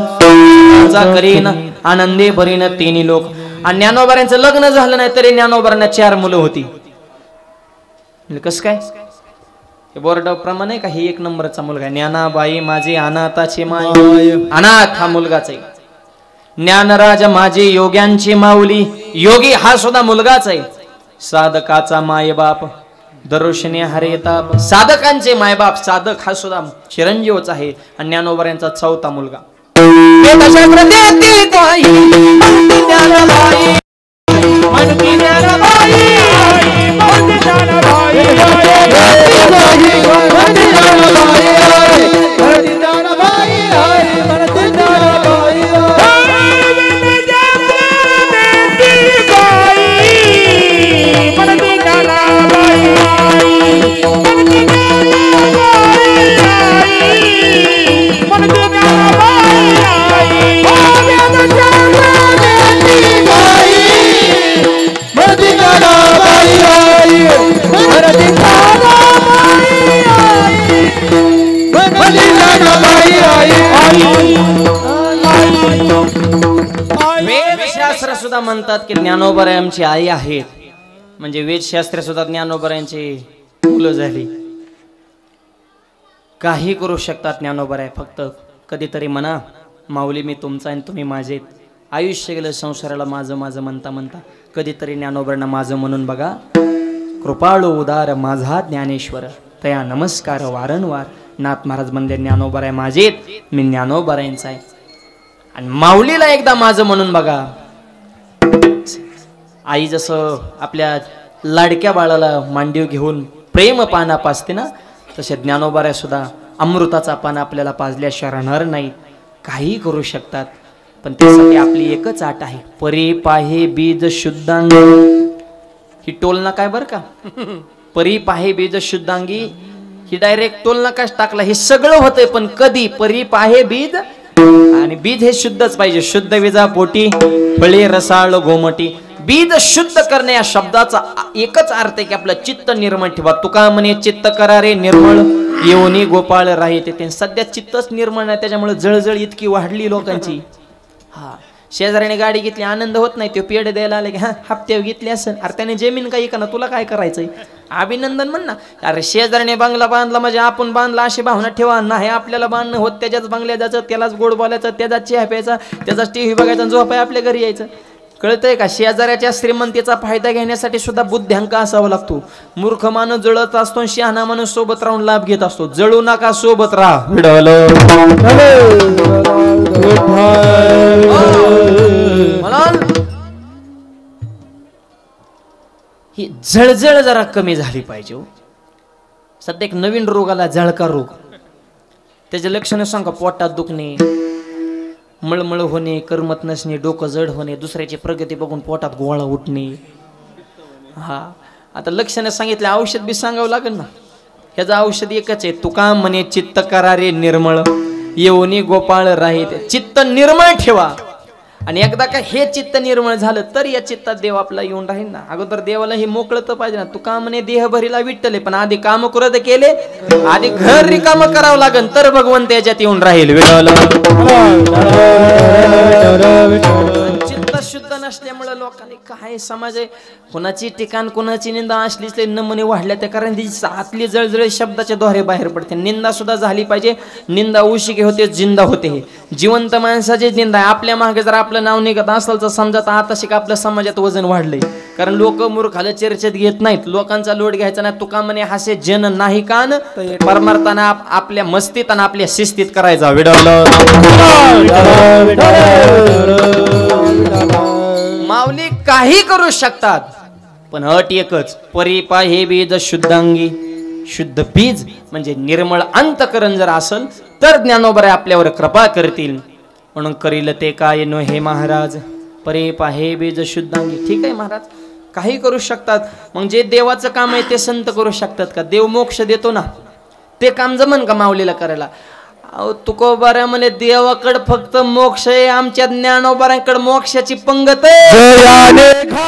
करीन आनंदे भरीन तिन्ही लोक. आणि ज्ञानोबाऱ्यांचं लग्न झालं नाही तरी ज्ञानोबाऱ्यांना 4 मुलं होती. कस काय हे बोर्ड प्रमाणे का ही 1 नंबरचा मुलगा आहे. ज्ञानाबाई माझे अनाथाचे माय, अनाथ हा मुलगाच आहे. ज्ञानराज माझे योग्यांची माऊली, योगी हा सुद्धा मुलगाच आहे. साधकाचा मायबाप दरोशने हरे ताप, साधकांचे मायबाप साधक हा सुद्धा चिरंजीवच आहे. आणि ज्ञानोबा यांचा 4था मुलगा. वेदशास्त्र सुद्धा म्हणतात की ज्ञानोबा आमची आई आहेत. म्हणजे वेदशास्त्र सुद्धा ज्ञानोबा यांची मुलं झाली. काही करू शकतात ज्ञानोबा. फक्त कधीतरी म्हणा माऊली मी तुमचा आणि तुम्ही माझे. आयुष्य गेलं संसाराला माझं माझं म्हणता म्हणता कधीतरी ज्ञानोबांना माझं म्हणून बघा. कृपाळू उदार माझा ज्ञानेश्वर, तया नमस्कार वारंवार. नाथ महाराज म्हणले ज्ञानोबा आहे माझेत, मी ज्ञानोबा यांचा आहे. आणि माऊलीला एकदा माझं म्हणून बघा. आई जसं आपल्या लाडक्या बाळाला मांडीव घेऊन प्रेम पाना पाजते ना, तसे ज्ञानोबा सुद्धा अमृताचा पाना आपल्याला पाजल्याशिवाय राहणार नाही. काही करू शकतात. पण त्यासाठी आपली एकच आट आहे. परी पाहे बीज शुद्धांगी. ही टोलना काय बर का. परी पाहे बीज शुद्धांगी ही डायरेक्ट टोल नकाश टाकला. हे सगळं होतंय पण कधी. परी पाहे बीज, आणि बीज हे शुद्धच पाहिजे. शुद्ध विजा पोटी फळे रसाळ गोमटी. बीज शुद्ध करणे या शब्दाचा एकच अर्थ आहे की आपलं चित्त निर्मळ ठेवा. तुका म्हणे चित्त करा रे निर्मळ, येऊनी गोपाळ राहते. ते सध्या चित्तच निर्मळ नाही, त्याच्यामुळे जळजळ इतकी वाढली लोकांची. हा शेजाऱ्याने गाडी घेतली आनंद होत नाही. तो पेढे द्यायला आले की हा हप्त्यावर घेतली असेल. अरे त्याने जमीन काही का ना, तुला काय करायचंय. अभिनंदन म्हण ना. अरे शेजाऱ्याने बंगला बांधला म्हणजे आपण बांधला अशी भावना ठेवा. नाही आपल्याला बांधणं होत त्याच्याच बंगल्यात जायचं, त्यालाच गोड बोलायचं, त्याचाच चहा प्यायचा, त्याचाच टीव्ही बघायचा, झोपाय आपल्या घरी यायचं. कळतंय का. शेजाऱ्याच्या श्रीमंतीचा फायदा घेण्यासाठी सुद्धा बुद्ध्यांक असावा लागतो. मूर्ख माणूस जळत असतो, शहाणा माणूस सोबत राहून लाभ घेत असतो. जळू नका, सोबत राहा. ही जळजळ जरा कमी झाली पाहिजे. सध्या एक नवीन रोग आला, जळका रोग. त्याचे लक्षण सांगा. पोटात दुखणे, मळमळ होणे, करमत नसणे, डोकं जड होणे, दुसऱ्याची प्रगती बघून पोटात गोळा उठणे. हा आता लक्षणे सांगितले, औषध बी सांगावं लागेल ना. ह्याचं औषध एकच आहे. तुका म्हणे चित्त करा रे निर्मळ, येऊनी गोपाळ राहीत. चित्त निर्मळ ठेवा. आणि एकदा का हे चित्त निर्मळ झालं तर या चित्तात देव आपला येऊन राहील ना. अगोदर देवाला हे मोकळं तर पाहिजे ना. तुका म्हणे देह भरीला विठ्ठल, पण आधी काम करत केले, आधी घर रिकाम करावं लागेल तर भगवंत याच्यात येऊन राहील. चित्त शुद्ध नसल्यामुळे लोकांनी काय समाज आहे, कोणाची ठिकाण कोणाची निंदा असलीच नमुने वाढल्या. त्या कारण तिची आतली जळजळ शब्दाच्या द्वारे बाहेर पडते. निंदा सुद्धा झाली पाहिजे. निंदा उशिके होते, जिंदा होते. जिवंत माणसाची निंदा आहे. आपल्या मागे जर आपलं नाव निघत असेल तर समजा आता शिका आपल्या समाजात वजन वाढलंय. कारण लोक मूर्खाला चर्चेत घेत नाहीत. लोकांचा लोट घ्यायचा नाही. तुका म्हणे हासे जन नाही कान, परमार्थाना आपल्या मस्तीत आणि आपल्या शिस्तीत करायचा. माऊली काही करू शकतात पण अट एकच. परिपा हे बीज शुद्धांगी. शुद्ध बीज म्हणजे निर्मळ अंतकरण जर असेल तर ज्ञानोबा आपल्यावर कृपा करतील. म्हणून करील ते काय नो हे महाराज. परिपा हे बीज शुद्धांगी. ठीक आहे महाराज, काही करू शकतात. मग जे देवाचं काम आहे ते संत करू शकतात का. देव मोक्ष देतो ना, ते काम जमन का माऊलीला करायला. तुकोबारा म्हणे देवाकडे फक्त मोक्ष आहे, आमच्या ज्ञानोबारांकडे मोक्षाची पंगत आहे.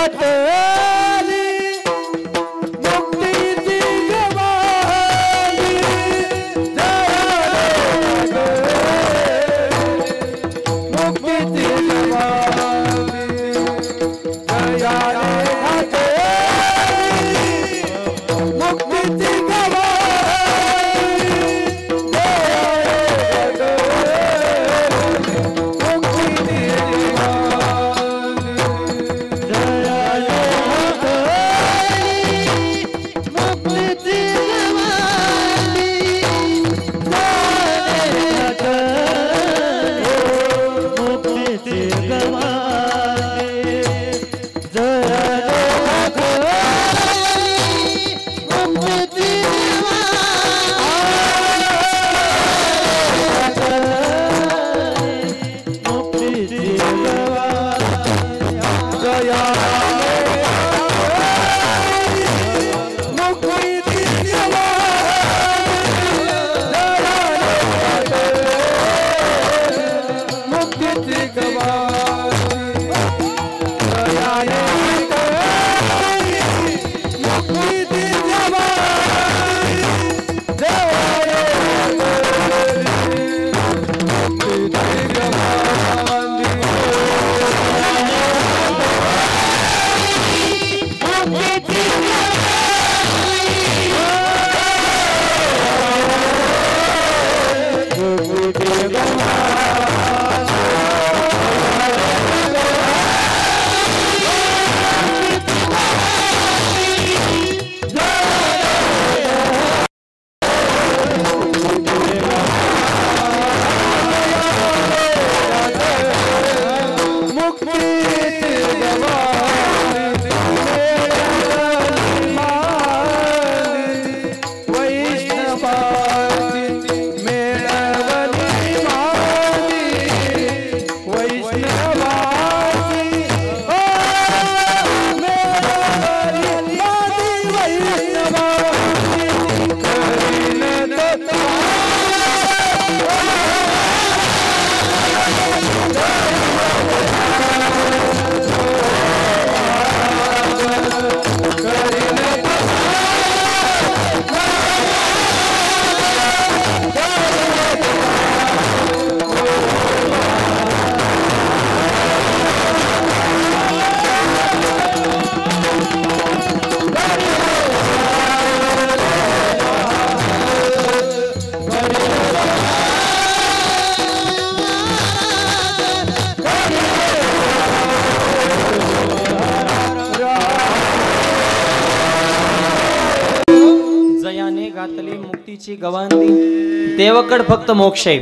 घातली मुक्तीची गवांधी देवाकड फक्त मोक्ष आहे.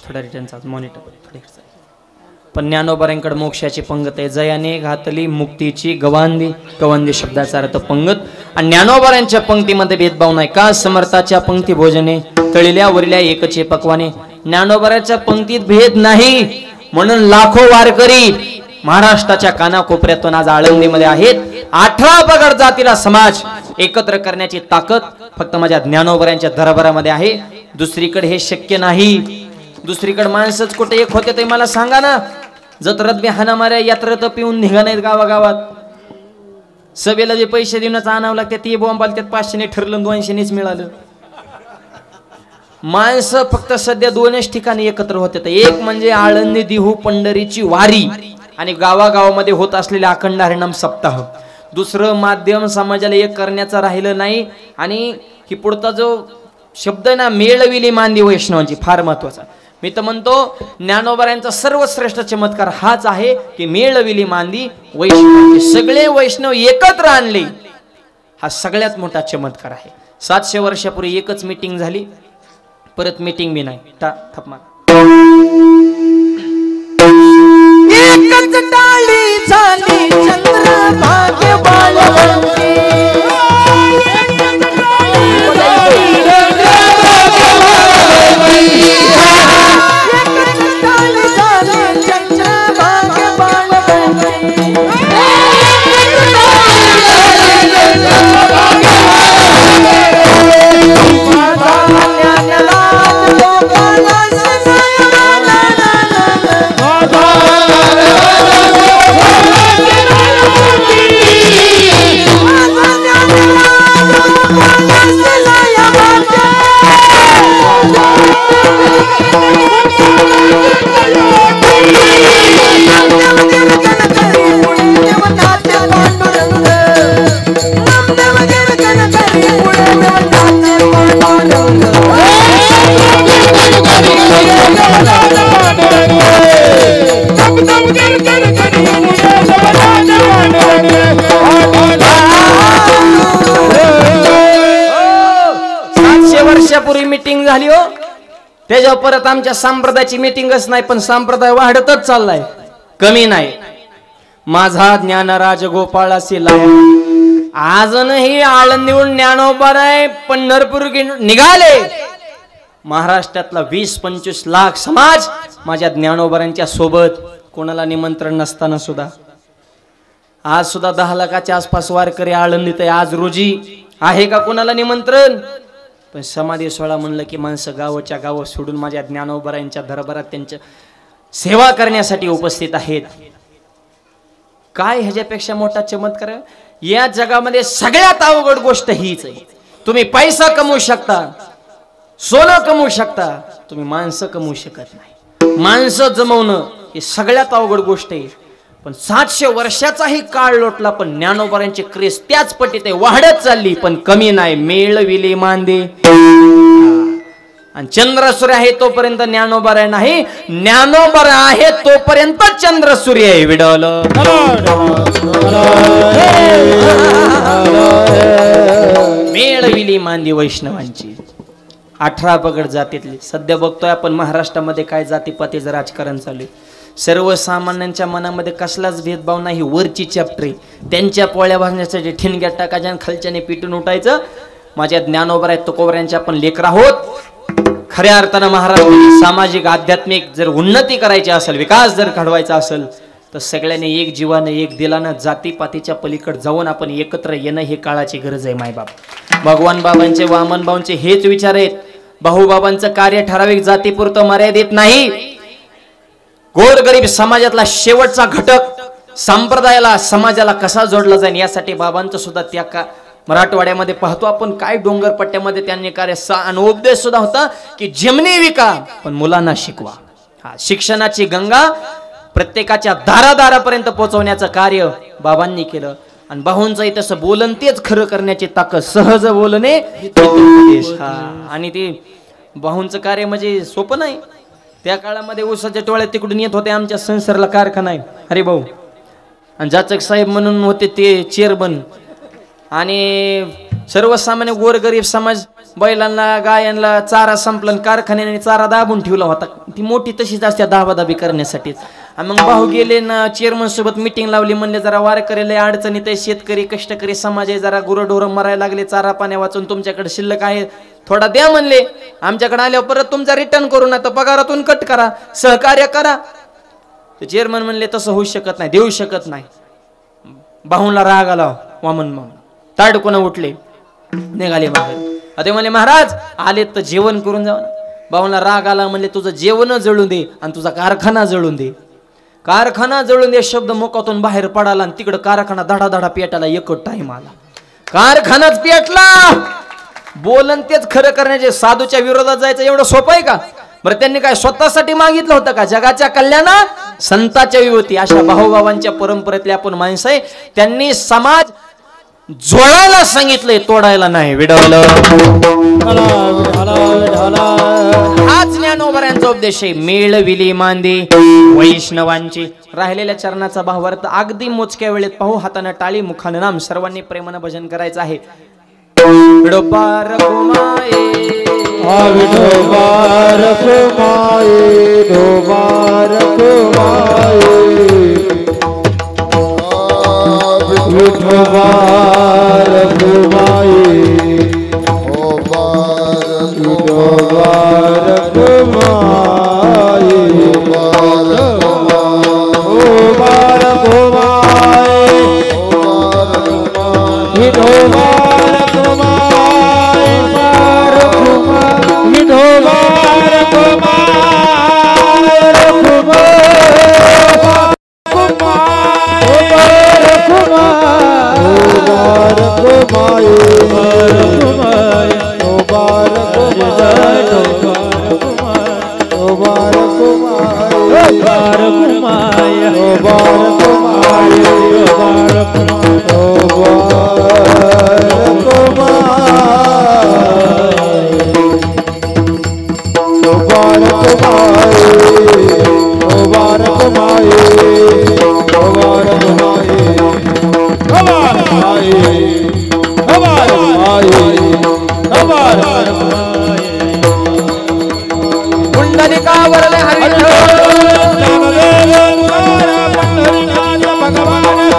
थोडा रिटर्नचा मॉनिटर पण ज्ञानोबारांकडे मोक्षाची पंगत आहे. जयाने घातली मुक्तीची गवांधी. गवांधी शब्दाचा अर्थ पंगत. आणि ज्ञानोबारांच्या पंक्तीमध्ये भेदभाव नाही का. समर्थाच्या पंक्ती भोजने तळिल्या वरल्या एकचे पकवाने. ज्ञानोबारांच्या पंक्तीत भेद नाही म्हणून लाखो वारकरी महाराष्ट्राच्या कानाकोपऱ्यातून आज आळंदीमध्ये आहेत. 18 पगड जातीला समाज एकत्र करण्याची ताकद फक्त माझ्या ज्ञानोबारांच्या दरबारामध्ये आहे. दुसरीकडे हे शक्य नाही. दुसरीकडे माणसंच कुठे एक होते ते मला सांगा ना. जत्रत बी हाना माऱ्या यात्रेत पिऊन निघा नाहीत गावागावात. सभेला जे पैसे देऊनच आणावं लागते ते बॉम्बाल त्यात 500 ठरलं 200 मिळालं. माणसं फक्त सध्या 2च ठिकाणी एकत्र होते. एक म्हणजे आळंदी देहू पंढरीची वारी आणि गावागावामध्ये होत असलेले अखंड हरिनाम सप्ताह. दुसरं माध्यम समाजाला एक करण्याचा राहिलं नाही. आणि ही पुढचा जो शब्द ना मेळविली मांदी वैष्णवांची फार महत्वाचा. मी तर म्हणतो ज्ञानोबारांचा सर्वश्रेष्ठ चमत्कार हाच आहे की मेळविली मांदी वैष्णवांची. सगळे वैष्णव एकत्र आणले हा सगळ्यात मोठा चमत्कार आहे. 700 वर्षापूर्वी एकच मीटिंग झाली. परत मीटिंग बी नाही. थपमा एकच टाळी झाली चंद्रभागे बाळवंती. वर्षापूर्वी मीटिंग झाली हो. त्याच्या परत आमच्या संप्रदायाची मीटिंगच नाही. पण संप्रदाय वाढतच चाललाय कमी नाही. माझा ज्ञानराज गोपाळ असेल अजूनही आळंदीहून ज्ञानोबाराय पंढरपूर निघाले. महाराष्ट्रातला 20-25 लाख समाज माझ्या ज्ञानोबारांच्या सोबत. कोणाला निमंत्रण नसताना सुद्धा आज सुद्धा 10 लाखाच्या आसपास वारकरी आळंदीत आहे आज रोजी. आहे का कोणाला निमंत्रण? पण समाधी सोहळा म्हणलं की माणसं गावाच्या गाव सोडून माझ्या ज्ञानोबरायांच्या दरबारात त्यांच्या सेवा करण्यासाठी उपस्थित आहेत. काय ह्याच्यापेक्षा मोठा चमत्कार? या जगामध्ये सगळ्यात अवघड गोष्ट हीच आहे. तुम्ही पैसा कमवू शकता, सोनं कमवू शकता, तुम्ही माणसं कमवू शकत नाही. माणसं जमवणं ही सगळ्यात अवघड गोष्ट आहे. पण 700 वर्षाचाही काळ लोटला पण ज्ञानोबरांची क्रेज त्याच पटीत आहे, वाढत चालली पण कमी नाही. मेळविले मांदे आणि चंद्र सूर्य आहे तोपर्यंत ज्ञानोबा नाही, ज्ञानोबा आहे तोपर्यंत चंद्र सूर्य आहे. विडवलं मेळविली मांदी वैष्णवांची. 18 पगड जातीतली. सध्या बघतोय आपण महाराष्ट्रामध्ये काय जातीपातीचं राजकारण चालू आहे. सर्वसामान्यांच्या मनामध्ये कसलाच भेदभाव नाही. वरची चॅप्टरी त्यांच्या पोळ्या भाजण्यासाठी ठिणग्यात टाकायच्या आणि खालच्याने पिटून उठायचं. माझ्या ज्ञानोबा तुकोबऱ्यांच्या आपण लेकर आहोत. खऱ्या अर्थानं महाराष्ट्राची सामाजिक आध्यात्मिक जर उन्नती करायची असेल, विकास जर घडवायचा असेल तर सगळ्यांनी एक जीवानं एक दिलानं जातीपातीच्या पलीकडे जाऊन आपण एकत्र येणं हे काळाची गरज आहे. मायबाप भगवान बाबांचे वामन बाबांचे हेच विचार आहेत. भाऊबाबांचं कार्य ठराविक जातीपुरतं मर्यादित नाही. गोरगरीब समाजातला शेवटचा घटक संप्रदायाला समाजाला कसा जोडला जाईल यासाठी बाबांचं सुद्धा त्या मराठवाड्यामध्ये पाहतो आपण काय डोंगर पट्ट्यामध्ये त्यांनी कार्य आणि उपदेश सुद्धा होता की जमिनी विका पण मुलांना शिकवा. हा शिक्षणाची गंगा प्रत्येकाच्या दारादारापर्यंत पोहोचवण्याचं कार्य बाबांनी केलं. आणि भाऊंचं तसं बोलन तेच खरं करण्याची ताकद, सहज बोलणे आणि ते भाऊंचं कार्य म्हणजे सोपं नाही. त्या काळामध्ये ऊसाच्या टोळ्या तिकडून येत होते. आमच्या संसारला कारखाना आहे हरे भाऊ आणि जाचक साहेब म्हणून होते ते चेअरमन. आणि सर्वसामान्य गोरगरीब समाज बैलांना गायांना चारा संपलन कारखान्याने चारा दाबून ठेवला होता. ती मोठी तशीच असते दाबादाबी करण्यासाठीच. आणि मग भाऊ गेले ना चेअरमन सोबत मिटिंग लावली. म्हणले जरा वारकरी अडचणीत आहे, शेतकरी कष्टकरी समाज आहे, जरा गुरंढोरं मरायला लागले, चारा पाण्या वाचून तुमच्याकडे शिल्लक आहे थोडा द्या म्हणले. आमच्याकडे आल्यावर परत तुमचा रिटर्न करू ना तर पगारातून कट करा, सहकार्य करा. चेअरमन म्हणले तसं होऊ शकत नाही, देऊ शकत नाही. भाऊला राग आला. वामन भाऊ ताडकोन उठले निघाले बाहेर. ते म्हणले महाराज आले तर जेवण करून जाऊ ना. भाऊला राग आला. म्हणले तुझं जेवण जळून दे आणि तुझा कारखाना जळून दे. कारखाना जळून दे शब्द मुखातून बाहेर पडाला आणि तिकडं कारखाना धडाधडा पेटाला. एकच टाइम आला कारखानाच पेटला. बोलन तेच खरं करण्याचे साधूच्या विरोधात जायचं एवढं सोपं आहे का? बरं त्यांनी काय स्वतःसाठी मागितलं होतं का? जगाच्या कल्याणा संताच्या विभूती. अशा भाऊबाबांच्या परंपरेतले आपण माणसं आहे. त्यांनी समाज जोडायला सांगितलंय, तोडायला नाही. विडवलं हाच ज्ञानोबऱ्यांचा उपदेश आहे. मेळविली मांदी वैष्णवांची. राहिलेल्या चरणाचा भावार्थ अगदी मोजक्या वेळेत पाहू. हातानं टाळी मुखानं नाम. सर्वांनी प्रेमानं भजन करायचं आहे. विडोबा रखुमाये विडोबा रखुमाये विडोबा रखुमाये विठोबा रखुमाये विठोबा रखुमाये विठोबा रखुमाये विठोबा भगवान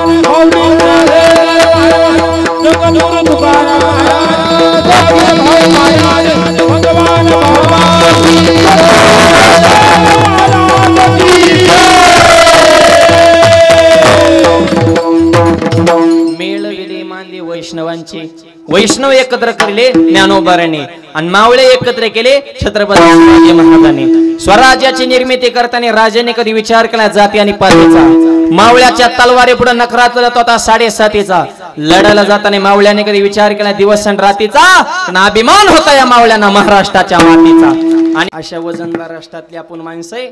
वैष्णवांची वैष्णव एकत्र केले ज्ञानोबाराने आणि मावळे एकत्र केले छत्रपती शिवाजी महाराजांनी स्वराज्याची निर्मिती करताना राजाने कधी विचार केला जाती आणि पातीचा मावळ्याच्या तलवारी पुढे नखरात जात होता 7.5 लढायला जाताना मावळ्याने कधी विचार केला दिवस आणि रात्रीचा अभिमान होता या मावळ्यांना महाराष्ट्राच्या मातीचा आणि अशा वजनदार राष्ट्रातली आपण माणसं आहे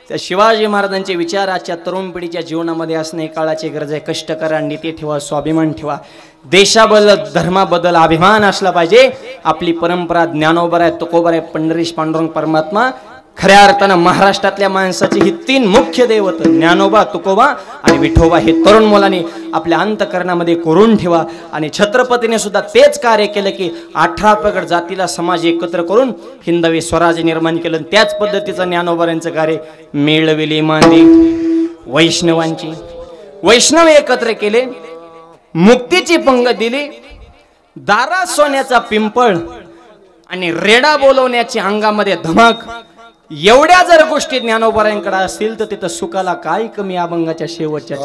त्या शिवाजी महाराजांचे विचार आजच्या तरुण पिढीच्या जीवनामध्ये असणे काळाची गरज आहे कष्ट करा नीती ठेवा स्वाभिमान ठेवा देशाबद्दल धर्माबद्दल अभिमान असला पाहिजे आपली परंपरा ज्ञानोबा आहे तुकोबा आहे पंढरीश पांडुरंग परमात्मा खऱ्या अर्थानं महाराष्ट्रातल्या माणसाची ही 3 मुख्य दैवत ज्ञानोबा तुकोबा आणि विठोबा हे तरुण मुलांनी आपल्या अंतकरणामध्ये कोरून ठेवा आणि छत्रपतीने सुद्धा तेच कार्य केलं की 18 प्रगट जातीला समाज एकत्र करून हिंदवी स्वराज्य निर्माण केलं त्याच पद्धतीचं ज्ञानोबा यांचं कार्य मिळविली मांदी वैष्णवांची वैष्णव एकत्र केले मुक्तीची पंगत दिली दारा सोन्याचा पिंपळ आणि रेडा बोलवण्याची अंगामध्ये धमक एवढ्या जर गोष्टी ज्ञानोबारांकडे असतील तर तिथं सुखाला काय कमी अभंगाच्या शेवटच्या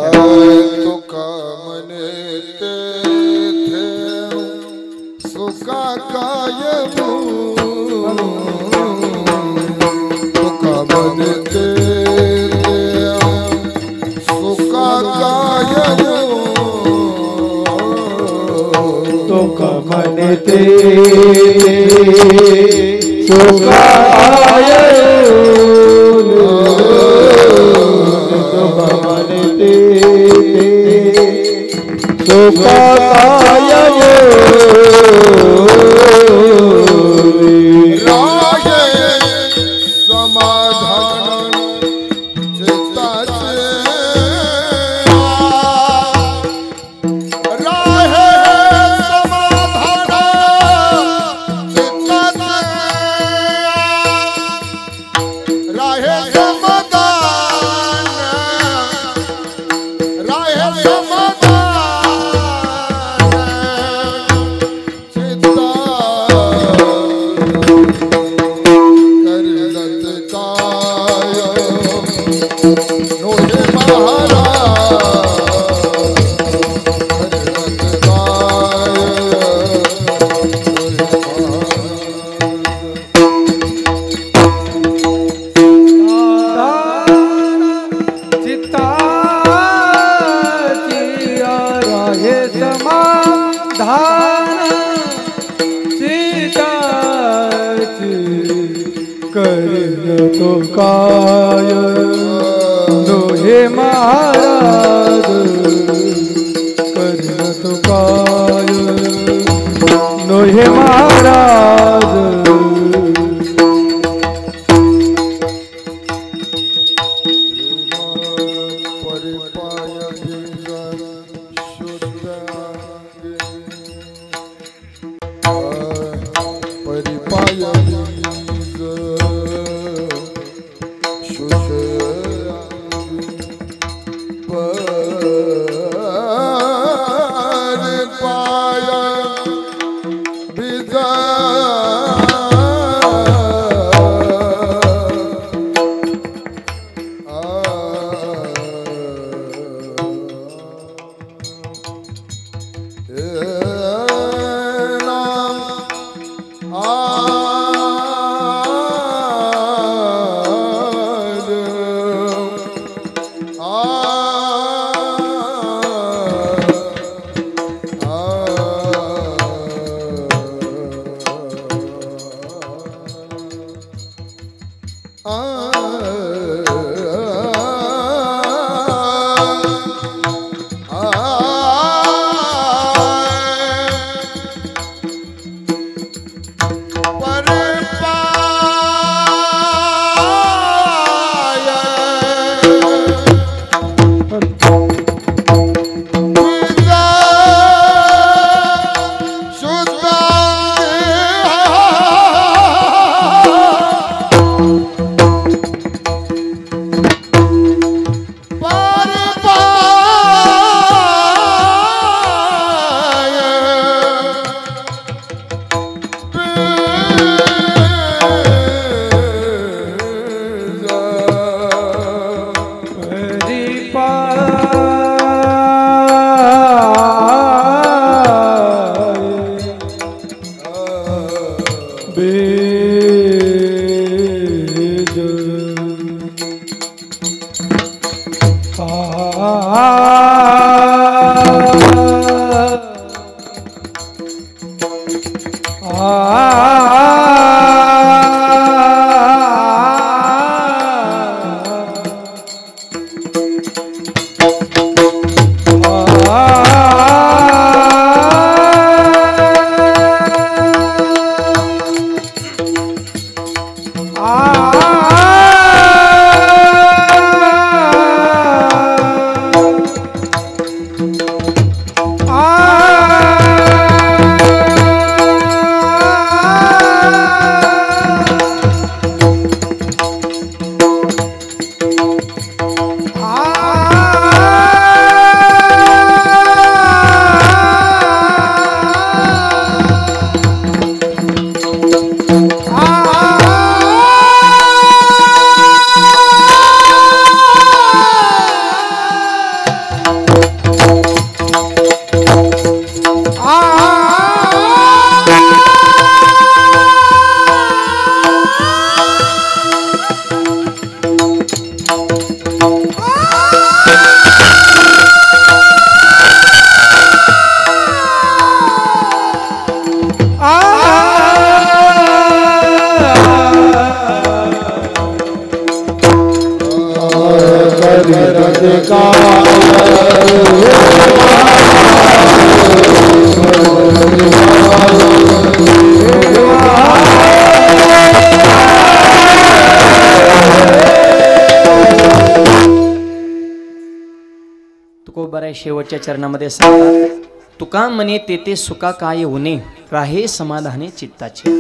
तुकाराय शेवटच्या चरणामध्ये सांगतात, तुका म्हणे तेथे सुका काय होणे, राहे समाधाने चित्ताचे.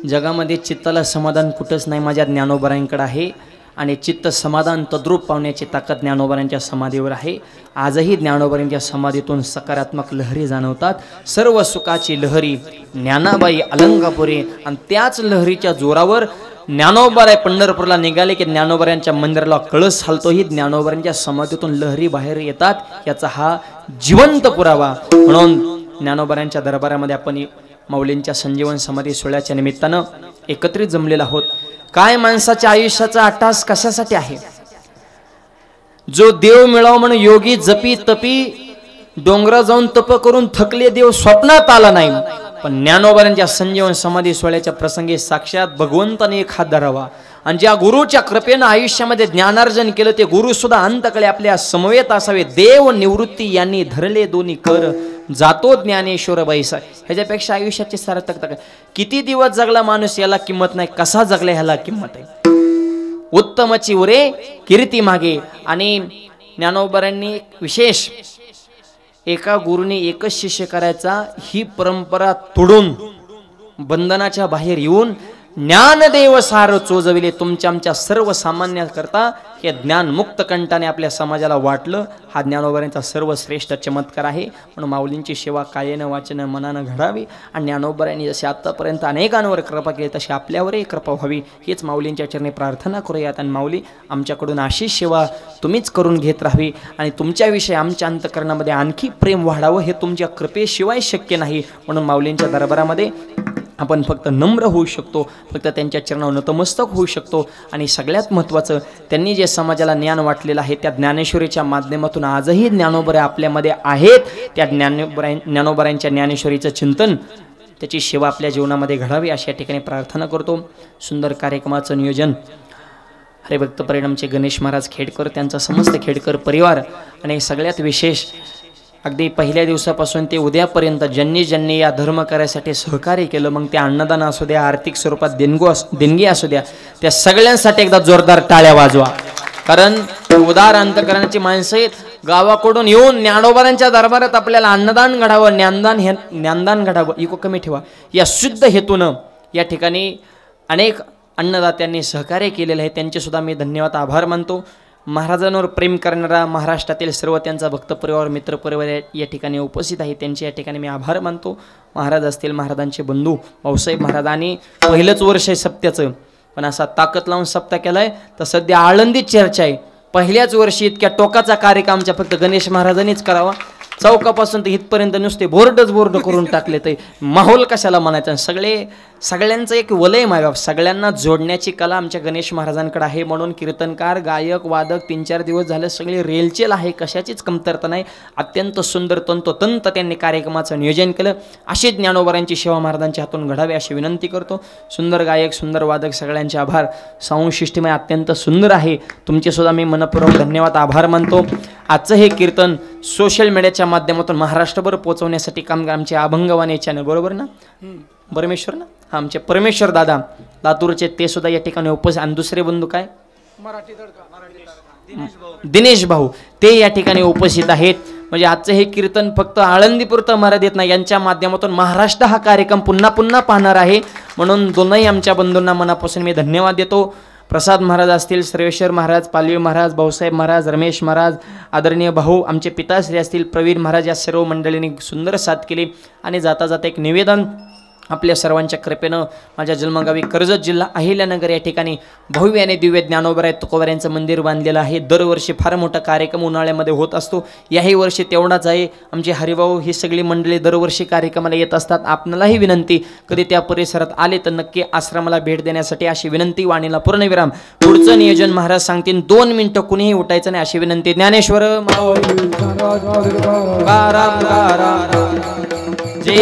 जगामध्ये चित्ताला समाधान कुठंच नाही, माझ्या ज्ञानोबरांकडे आहे. आणि चित्त समाधान तद्रूप पावण्याची ताकद ज्ञानोबरांच्या समाधीवर आहे. आजही ज्ञानोबरांच्या समाधीतून सकारात्मक लहरी जाणवतात. सर्व सुखाची लहरी ज्ञानाबाई अलंकापुरी, आणि त्याच लहरीच्या जोरावर ज्ञानोबराय पंढरपूरला निघाले की ज्ञानोबरांच्या मंदिराला कळस हालतो. ही ज्ञानोबरांच्या समाधीतून लहरी बाहेर येतात, याचा हा जिवंत पुरावा. म्हणून ज्ञानोबरांच्या दरबारामध्ये आपण माऊलींच्या संजीवन समाधी सोहळ्याच्या निमित्तानं एकत्रित जमलेला आहोत. काय माणसाच्या आयुष्याचा अट्टास कशासाठी आहे? जो देव मिळावा म्हणून योगी जपी तपी डोंगरा जाऊन तप करून थकले, देव स्वप्नात आला नाही. पण ज्ञानोबरांच्या संजीवन समाधी सोहळ्याच्या प्रसंगी साक्षात भगवंताने एक हात धरावा. आणि ज्या गुरुच्या कृपेनं आयुष्यामध्ये ज्ञानार्जन केलं, ते गुरु सुद्धा अंतकडे आपल्या समवेत असावे. देव निवृत्ती यांनी धरले दोन्ही कर, जातो ज्ञानेश्वर बैसा. ह्याच्यापेक्षा आयुष्याची सार्थकता काय? किती दिवस जगला माणूस याला किंमत नाही, कसा जगला ह्याला किंमत आहे. उत्तमची उरे कीर्ती मागे. आणि ज्ञानोबरांनी विशेष एका गुरुने एकच शिष्य करायचा ही परंपरा तोडून बंधनाच्या बाहेर येऊन ज्ञानदेव सार चोजविले. तुमच्या आमच्या सर्वसामान्य करता हे ज्ञान मुक्त कंठाने आपल्या समाजाला वाटलं. हा ज्ञानोबरांचा सर्वश्रेष्ठ चमत्कार आहे. म्हणून माऊलींची सेवा कायेनं वाचनं मनानं घडावी. आणि ज्ञानोबरांनी जसे आत्तापर्यंत अनेकांवर कृपा केली तशी आपल्यावरही कृपा व्हावी, हीच माऊलींच्या चरणी प्रार्थना करूयात. आणि माऊली, आमच्याकडून अशी सेवा तुम्हीच करून घेत राहावी. आणि तुमच्याविषयी आमच्या अंतकरणामध्ये आणखी प्रेम वाढावं, हे तुमच्या कृपेशिवाय शक्य नाही. म्हणून माऊलींच्या दरबारामध्ये आपण फक्त नम्र होऊ शकतो, फक्त त्यांच्या चरणावर नतमस्तक होऊ शकतो. आणि सगळ्यात महत्त्वाचं, त्यांनी जे समाजाला ज्ञान वाटलेलं आहे त्या ज्ञानेश्वरीच्या माध्यमातून आजही ज्ञानोबरे आपल्यामध्ये आहेत. त्या ज्ञानोबरांच्या ज्ञानेश्वरीचं चिंतन, त्याची सेवा आपल्या जीवनामध्ये घडावी अशा ठिकाणी प्रार्थना करतो. सुंदर कार्यक्रमाचं नियोजन हरिभक्त परिणामचे गणेश महाराज खेडकर, त्यांचा समस्त खेडकर परिवार. आणि सगळ्यात विशेष अगदी पहिल्या दिवसापासून ते उद्यापर्यंत ज्यांनी या धर्म कार्यासाठी सहकार्य केलं, मग ते अन्नदान असू द्या, आर्थिक स्वरूपात देणगी असू द्या, त्या सगळ्यांसाठी एकदा जोरदार टाळ्या वाजवा. कारण उदार अंतकरणाची माणसं आहेत. गावाकडून येऊन ज्ञानोबरांच्या दरबारात आपल्याला अन्नदान घडावं, ज्ञानदान घडावं, इको कमी ठेवा, या शुद्ध हेतूनं या ठिकाणी अनेक अन्नदात्यांनी सहकार्य केलेलं आहे. त्यांचे सुद्धा मी धन्यवाद आभार मानतो. महाराजांवर प्रेम करणारा महाराष्ट्रातील सर्व त्यांचा भक्त परिवार, मित्र परिवार या ठिकाणी उपस्थित आहे, त्यांचे या ठिकाणी मी आभार मानतो. महाराज असतील, महाराजांचे बंधू भाऊसाहेब महाराजांनी पहिलंच वर्ष आहे सप्त्याचं, पण असा ताकद लावून सप्ताह केलाय तर सध्या आळंदीत चर्चा आहे. पहिल्याच वर्षी इतक्या टोकाचा कार्यक्रम आमच्या फक्त गणेश महाराजांनीच करावा. चौकापासून ते इथपर्यंत नुसते बोर्ड करून टाकले, तर माहोल कशाला म्हणायचं. सगळ्यांचं एक वलय मागा, सगळ्यांना जोडण्याची कला आमच्या गणेश महाराजांकडे आहे. म्हणून कीर्तनकार, गायक, वादक 3-4 दिवस झाले सगळे रेलचेल आहे, कशाचीच कमतरता नाही. अत्यंत सुंदर तंतोतंत त्यांनी कार्यक्रमाचं नियोजन केलं. अशी ज्ञानोबरांची सेवा महाराजांच्या हातून घडावी अशी विनंती करतो. सुंदर गायक, सुंदर वादक, सगळ्यांचे आभार. साऊंड सिस्टीम अत्यंत सुंदर आहे, तुमचे सुद्धा मी मनपूर्वक धन्यवाद आभार मानतो. आजचं हे कीर्तन सोशल मीडियाच्या माध्यमातून महाराष्ट्रभर पोहोचवण्यासाठी काम आमचे अभंगवाणी चॅनल, बरोबर ना, परमेश्वर ना, आमचे परमेश्वर दादा लातूरचे, ते सुद्धा या ठिकाणी उपस्थित. आणि दुसरे बंधू काय, दिनेश भाऊ, ते या ठिकाणी उपस्थित आहेत. म्हणजे आजचं हे कीर्तन फक्त आळंदीपुरतं मर्यादित नाही, यांच्या माध्यमातून महाराष्ट्र हा कार्यक्रम पुन्हा पुन्हा पाहणार आहे. म्हणून दोनही आमच्या बंधूंना मनापासून मी धन्यवाद देतो. प्रसाद महाराज असतील, सर्वेश्वर महाराज, पालवी महाराज, भाऊसाहेब महाराज, रमेश महाराज, आदरणीय भाऊ आमचे पिताश्री असतील, प्रवीण महाराज, या सर्व मंडळींनी सुंदर साथ केली. आणि जाता जाता एक निवेदन, आपल्या सर्वांच्या कृपेनं माझ्या जन्मगावी कर्जत जिल्हा अहिल्यानगर या ठिकाणी भव्य आणि दिव्य ज्ञानोबराय तुकोबारायांचं मंदिर बांधलेलं आहे. दरवर्षी फार मोठा कार्यक्रम उन्हाळ्यामध्ये होत असतो, याही वर्षी तेवढाच आहे. आमचे हरिभाऊ ही सगळी मंडळी दरवर्षी कार्यक्रमाला येत असतात. आपणालाही विनंती, कधी त्या परिसरात आले तर नक्की आश्रमाला भेट देण्यासाठी अशी विनंती. वाणीला पूर्णविराम. पुढचं नियोजन महाराज सांगतील, 2 मिनिटं कुणीही उठायचं नाही अशी विनंती. ज्ञानेश्वर जय